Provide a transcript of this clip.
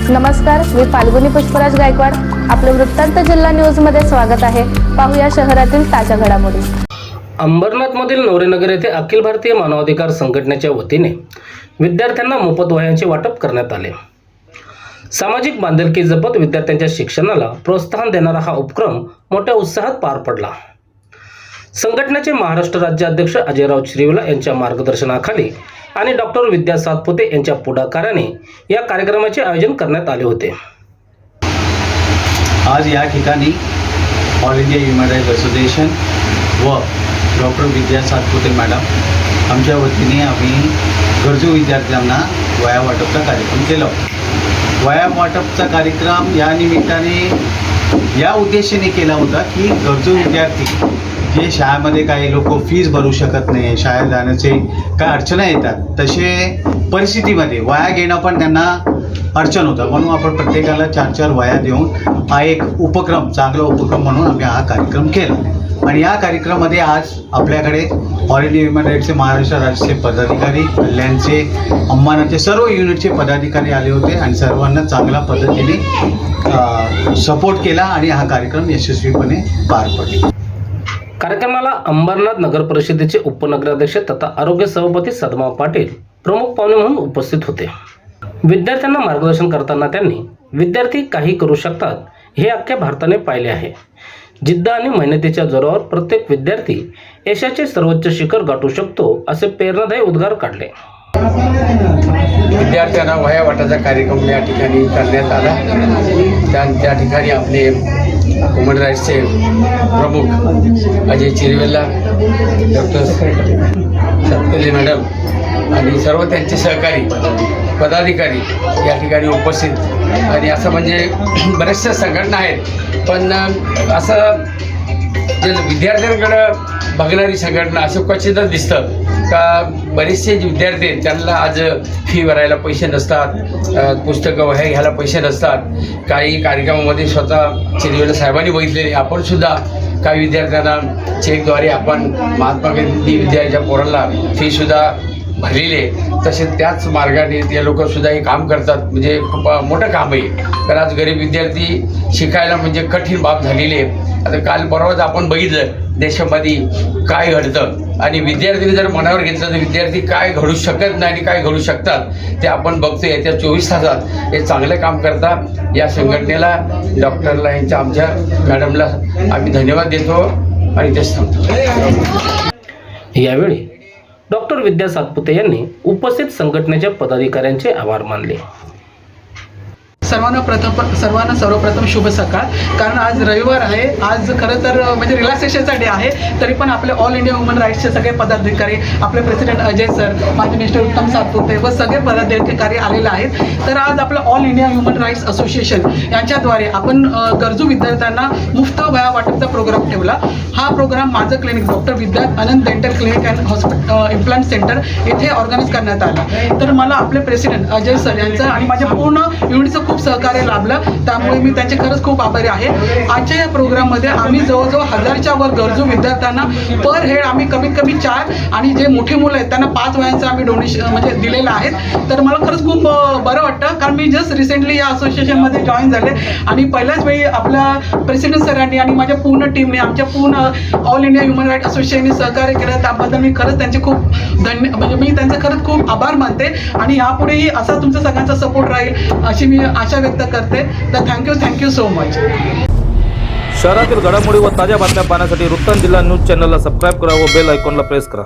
नमस्कार, मी फाल्गुनी पुष्पराज गायकवाड. आपले वृत्तांत जिल्हा न्यूज मध्ये स्वागत आहे. पाहूया शहरातील ताज्या घडामोडी. अंबरनाथमधील नवरेनगर येथे अखिल भारतीय मानवाधिकार संघटनेच्या वतीने विद्यार्थ्यांना मोफत वह्यांचे वाटप करण्यात आले. सामाजिक बांधिलकी जपत विद्यार्थ्यांच्या शिक्षणाला प्रोत्साहन देणारा हा उपक्रम मोठ्या उत्साहात पार पडला. संघटनेचे महाराष्ट्र राज्य अध्यक्ष अजयराव श्रीवला यांच्या मार्गदर्शनाखाली आणि डॉक्टर विद्या सातपुते यांच्या पुढाकाराने या कार्यक्रमाचे आयोजन करण्यात आले होते. आज या ठिकाणी all India human rights association व डॉक्टर विद्या सातपुते मॅडम आमच्या वतीने आम्ही गरजू विद्यार्थ्यांना वह्या वाटपचा कार्यक्रम केला होता. वह्या वाटपचा कार्यक्रम या निमित्ताने या उद्देशाने केला होता की गरजू विद्यार्थी जे शाळेमध्ये काही लोक फीस भरू शकत नाही, शाळेत जाण्याचे काय अडचणी येतात, तसे परिस्थितीमध्ये वह्या घेणं पण त्यांना अडचण होतं. म्हणून आपण प्रत्येकाला 4-4 वह्या देऊन हा एक उपक्रम, चांगला उपक्रम म्हणून आम्ही हा कार्यक्रम केला. आणि या कार्यक्रमामध्ये आज आपल्याकडे ऑल इंडिया ह्युमन राईट्सचे महाराष्ट्र राज्याचे पदाधिकारी, कल्याणचे, अंबरनाथचे सर्व युनिटचे पदाधिकारी आले होते आणि सर्वांना चांगल्या पद्धतीने सपोर्ट केला आणि हा कार्यक्रम यशस्वीपणे पार पडला. कार्यक्रमाला अंबरनाथ नगर परिषदेचे उपनगराध्यक्ष तथा आरोग्य सभापती सदमा पाटील प्रमुख पाहुणे म्हणून उपस्थित होते. विद्यार्थ्यांना मार्गदर्शन करताना त्यांनी विद्यार्थी काही करू शकतात हे अख्ख्या भारताने पाहिले आहे. जिद्द आणि मेहनतीच्या जोरावर प्रत्येक विद्यार्थी यशाचे सर्वोच्च शिखर गाठू शकतो असे प्रेरणादायी उद्गार काढले. विद्यार्थ्यांना वह्या वाटायचा कार्यक्रम या ठिकाणी करण्यात आला. त्या ठिकाणी आपले ह्युमन राईट्सचे प्रमुख अजय चिरवेला, डॉक्टर सातपुते मॅडम आणि सर्व त्यांचे सहकारी पदाधिकारी या ठिकाणी उपस्थित. आणि असं म्हणजे बऱ्याचशा संघटना आहेत, पण असं जे विद्यार्थ्यांकडं बघणारी संघटना असं क्वचितच दिसतं का बरेचसे जे विद्यार्थी आहेत त्यांना आज फी भरायला पैसे नसतात, पुस्तकं वह्या घ्यायला पैसे नसतात. काही कार्यक्रमामध्ये स्वतः चिरवेला साहेबांनी बघितलेले, आपण सुद्धा काही विद्यार्थ्यांना चेकद्वारे आपण महात्मा गांधी विद्यालयाच्या पोरांना फीसुद्धा भरलेली आहे. तसेच त्याच मार्गाने ते लोकंसुद्धा हे काम करतात. म्हणजे खूप मोठं काम आहे, कारण आज गरीब विद्यार्थी शिकायला म्हणजे कठीण बाब झालेली आहे. आता काल परवाच आपण बघितलं देशामध्ये काय घडतं आणि विद्यार्थ्यांनी जर मनावर घेतलं तर विद्यार्थी काय घडू शकत नाही आणि काय घडू शकतात ते आपण बघतो. येत्या 24 तासात हे चांगलं काम करतात. या संघटनेला, डॉक्टरला, यांच्या आमच्या मॅडमला आम्ही धन्यवाद देतो आणि तेच सांगतो. यावेळी डॉक्टर विद्या सातपुते यांनी उपस्थित संघटनेच्या पदाधिकाऱ्यांचे आभार मानले. सर्वांना सर्वप्रथम शुभ सकाळ. कारण आज रविवार आहे. आज खरं तर म्हणजे रिलॅक्सेशनचा डे आहे. तरी पण आपले ऑल इंडिया ह्युमन राईट्सचे सगळे पदाधिकारी, आपले प्रेसिडेंट अजय सर, माझे मिस्टर उत्तम सातपुते व सगळे पदाधिकारी आलेले आहेत. तर आज आपलं all India human rights association यांच्याद्वारे आपण गरजू विद्यार्थ्यांना मुफ्त वह्या वाटपचा प्रोग्राम ठेवला. हा प्रोग्राम माझं clinic doctor Vidya Anand dental clinic and hospital implant centre येथे ऑर्गनाईज करण्यात आला. तर मला आपले प्रेसिडेंट अजय सर यांचं आणि माझ्या पूर्ण युनिटचं खूप सहकार्य लाभलं. त्यामुळे मी त्यांचे खरंच खूप आभारी आहे. आजच्या या प्रोग्राममध्ये आम्ही जवळजवळ 1000च्या वर गरजू विद्यार्थ्यांना पर हेड आम्ही कमीत कमी 4 आणि जे मोठे मुलं आहेत त्यांना 5 वह्यांचं आम्ही डोनेशन म्हणजे दिलेलं आहे. तर मला खरंच खूप बरं वाटतं, कारण मी जस्ट रिसेंटली या असोसिएशनमध्ये जॉईन झाले आणि पहिल्याच वेळी आपल्या प्रेसिडेंट सरांनी आणि माझ्या पूर्ण टीमने, आमच्या पूर्ण ऑल इंडिया ह्युमन राईट्स असोसिएशनने सहकार्य केलं. त्याबद्दल मी खरंच त्यांचे खूप म्हणजे मी त्यांचे खरंच खूप आभार मानते. आणि यापुढेही असा तुमचा सगळ्यांचा सपोर्ट राहील अशी मी आशा व्यक्त करते. तर थँक्यू सो मच. शहरातील घडामोडी व ताज्या बातम्या पाहण्यासाठी वृत्तांत जिल्हा न्यूज चॅनलला सबस्क्राईब करा व बेल आयकॉनला प्रेस करा.